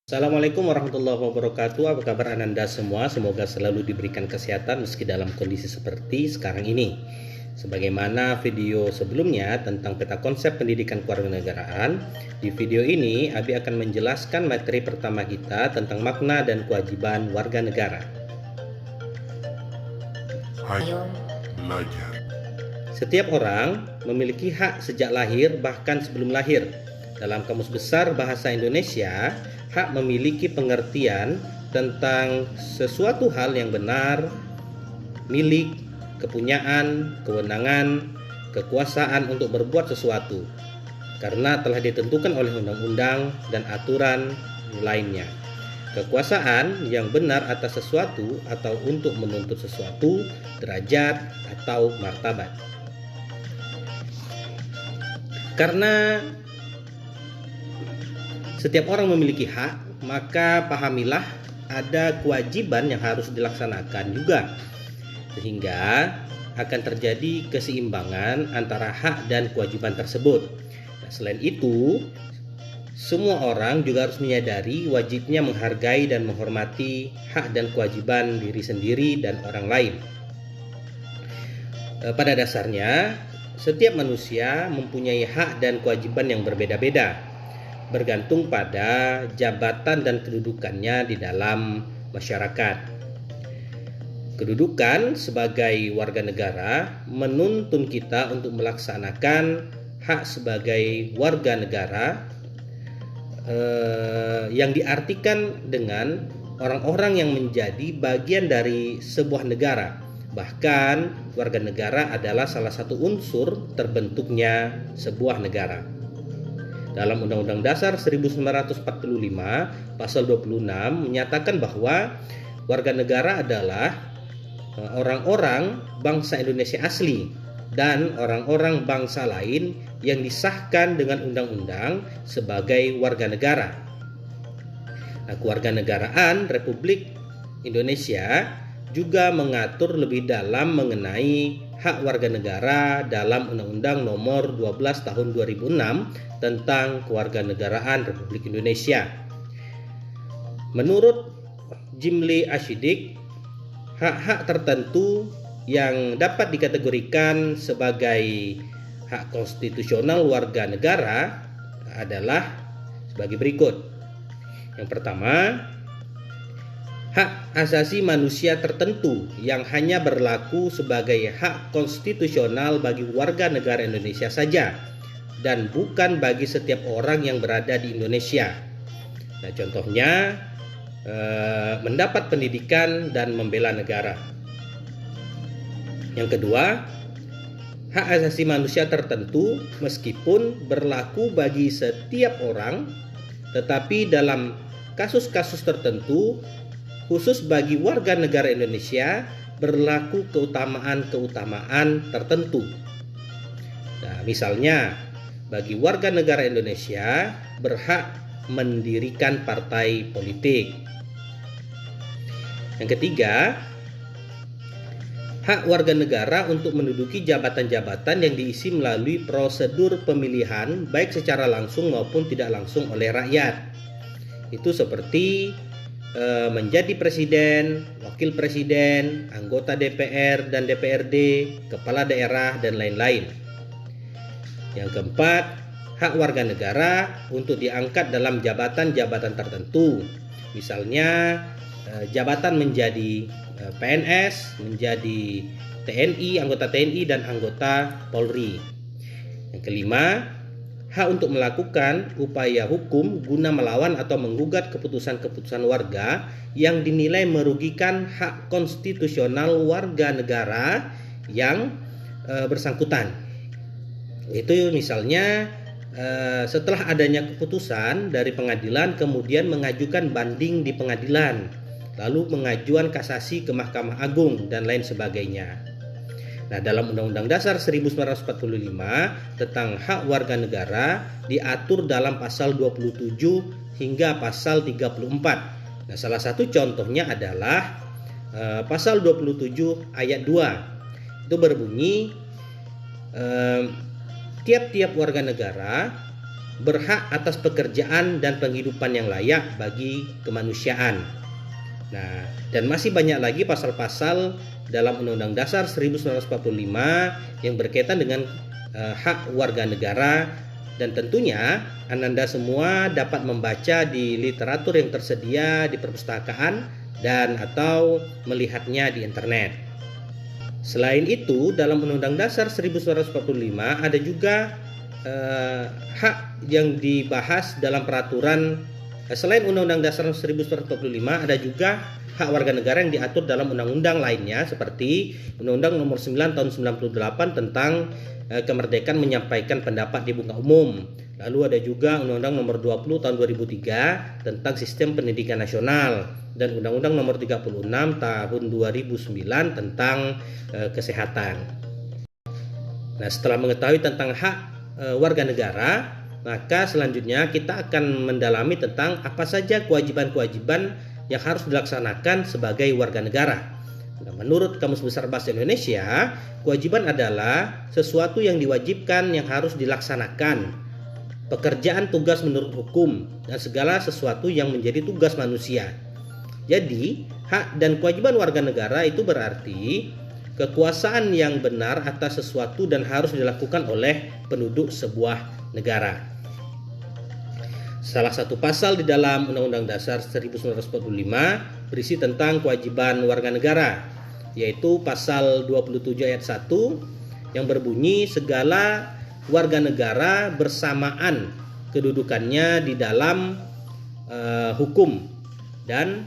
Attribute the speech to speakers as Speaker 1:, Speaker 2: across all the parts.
Speaker 1: Assalamualaikum warahmatullahi wabarakatuh. Apa kabar Ananda semua? Semoga selalu diberikan kesehatan meski dalam kondisi seperti sekarang ini. Sebagaimana video sebelumnya tentang peta konsep pendidikan kewarganegaraan, di video ini Abi akan menjelaskan materi pertama kita tentang makna dan kewajiban warga negara.
Speaker 2: Ayo belajar.
Speaker 1: Setiap orang memiliki hak sejak lahir bahkan sebelum lahir. Dalam Kamus Besar Bahasa Indonesia, hak memiliki pengertian tentang sesuatu hal yang benar, milik, kepunyaan, kewenangan, kekuasaan untuk berbuat sesuatu, karena telah ditentukan oleh undang-undang dan aturan lainnya. Kekuasaan yang benar atas sesuatu atau untuk menuntut sesuatu, derajat atau martabat. Karena setiap orang memiliki hak, maka pahamilah ada kewajiban yang harus dilaksanakan juga, sehingga akan terjadi keseimbangan antara hak dan kewajiban tersebut. Nah, selain itu, semua orang juga harus menyadari wajibnya menghargai dan menghormati hak dan kewajiban diri sendiri dan orang lain. Pada dasarnya, setiap manusia mempunyai hak dan kewajiban yang berbeda-beda, bergantung pada jabatan dan kedudukannya di dalam masyarakat. Kedudukan sebagai warga negara menuntun kita untuk melaksanakan hak sebagai warga negara yang diartikan dengan orang-orang yang menjadi bagian dari sebuah negara. Bahkan warga negara adalah salah satu unsur terbentuknya sebuah negara. Dalam Undang-Undang Dasar 1945 pasal 26 menyatakan bahwa warga negara adalah orang-orang bangsa Indonesia asli dan orang-orang bangsa lain yang disahkan dengan undang-undang sebagai warga negara. Nah, kewarganegaraan Republik Indonesia juga mengatur lebih dalam mengenai hak warga negara dalam Undang-Undang Nomor 12 Tahun 2006 tentang Kewarganegaraan Republik Indonesia. Menurut Jimli Ashidik, hak-hak tertentu yang dapat dikategorikan sebagai hak konstitusional warga negara adalah sebagai berikut. Yang pertama, hak asasi manusia tertentu yang hanya berlaku sebagai hak konstitusional bagi warga negara Indonesia saja dan bukan bagi setiap orang yang berada di Indonesia. Nah, contohnya mendapat pendidikan dan membela negara. Yang kedua, hak asasi manusia tertentu meskipun berlaku bagi setiap orang, tetapi dalam kasus-kasus tertentu khusus bagi warga negara Indonesia berlaku keutamaan-keutamaan tertentu. Nah, misalnya bagi warga negara Indonesia berhak mendirikan partai politik. Yang ketiga, hak warga negara untuk menduduki jabatan-jabatan yang diisi melalui prosedur pemilihan baik secara langsung maupun tidak langsung oleh rakyat. Itu seperti menjadi presiden, wakil presiden, anggota DPR dan DPRD, kepala daerah, dan lain-lain. Yang keempat, hak warga negara untuk diangkat dalam jabatan-jabatan tertentu. Misalnya jabatan menjadi PNS, menjadi TNI, anggota TNI, dan anggota Polri. Yang kelima, hak untuk melakukan upaya hukum guna melawan atau menggugat keputusan-keputusan warga yang dinilai merugikan hak konstitusional warga negara yang bersangkutan. Itu misalnya setelah adanya keputusan dari pengadilan kemudian mengajukan banding di pengadilan, lalu mengajukan kasasi ke Mahkamah Agung dan lain sebagainya. Nah, dalam Undang-Undang Dasar 1945 tentang hak warga negara diatur dalam pasal 27 hingga pasal 34. Nah, salah satu contohnya adalah pasal 27 ayat 2. Itu berbunyi tiap-tiap warga negara berhak atas pekerjaan dan penghidupan yang layak bagi kemanusiaan. Nah, dan masih banyak lagi pasal-pasal dalam Undang-Undang Dasar 1945 yang berkaitan dengan hak warga negara, dan tentunya Ananda semua dapat membaca di literatur yang tersedia di perpustakaan dan atau melihatnya di internet. Selain itu, dalam Undang-Undang Dasar 1945 ada juga hak yang dibahas dalam peraturan. Selain Undang-Undang Dasar 1945 ada juga hak warga negara yang diatur dalam undang-undang lainnya seperti Undang-Undang Nomor 9 Tahun 98 tentang kemerdekaan menyampaikan pendapat di muka umum. Lalu ada juga Undang-Undang Nomor 20 Tahun 2003 tentang Sistem Pendidikan Nasional dan Undang-Undang Nomor 36 Tahun 2009 tentang kesehatan. Nah, setelah mengetahui tentang hak warga negara, maka selanjutnya kita akan mendalami tentang apa saja kewajiban-kewajiban yang harus dilaksanakan sebagai warga negara. Nah, menurut Kamus Besar Bahasa Indonesia, kewajiban adalah sesuatu yang diwajibkan yang harus dilaksanakan, pekerjaan tugas menurut hukum, dan segala sesuatu yang menjadi tugas manusia. Jadi, hak dan kewajiban warga negara itu berarti kekuasaan yang benar atas sesuatu dan harus dilakukan oleh penduduk sebuah negara. Salah satu pasal di dalam Undang-Undang Dasar 1945 berisi tentang kewajiban warga negara, yaitu pasal 27 ayat 1 yang berbunyi segala warga negara bersamaan kedudukannya di dalam hukum dan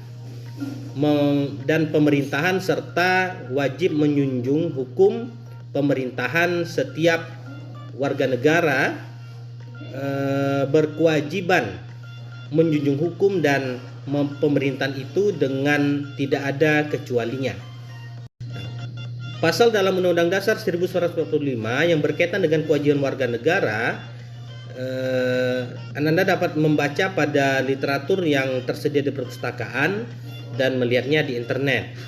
Speaker 1: pemerintahan serta wajib menjunjung hukum pemerintahan. Setiap warga negara berkewajiban menjunjung hukum dan pemerintahan itu dengan tidak ada kecualinya. Pasal dalam Undang-Undang Dasar 1945 yang berkaitan dengan kewajiban warga negara, Anda dapat membaca pada literatur yang tersedia di perpustakaan dan melihatnya di internet.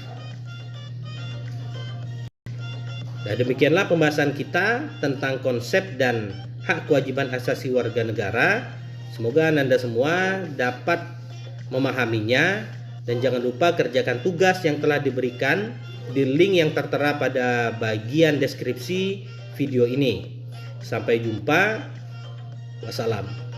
Speaker 1: Nah, demikianlah pembahasan kita tentang konsep dan hak kewajiban asasi warga negara. Semoga Anda semua dapat memahaminya, dan jangan lupa kerjakan tugas yang telah diberikan di link yang tertera pada bagian deskripsi video ini. Sampai jumpa. Wassalam.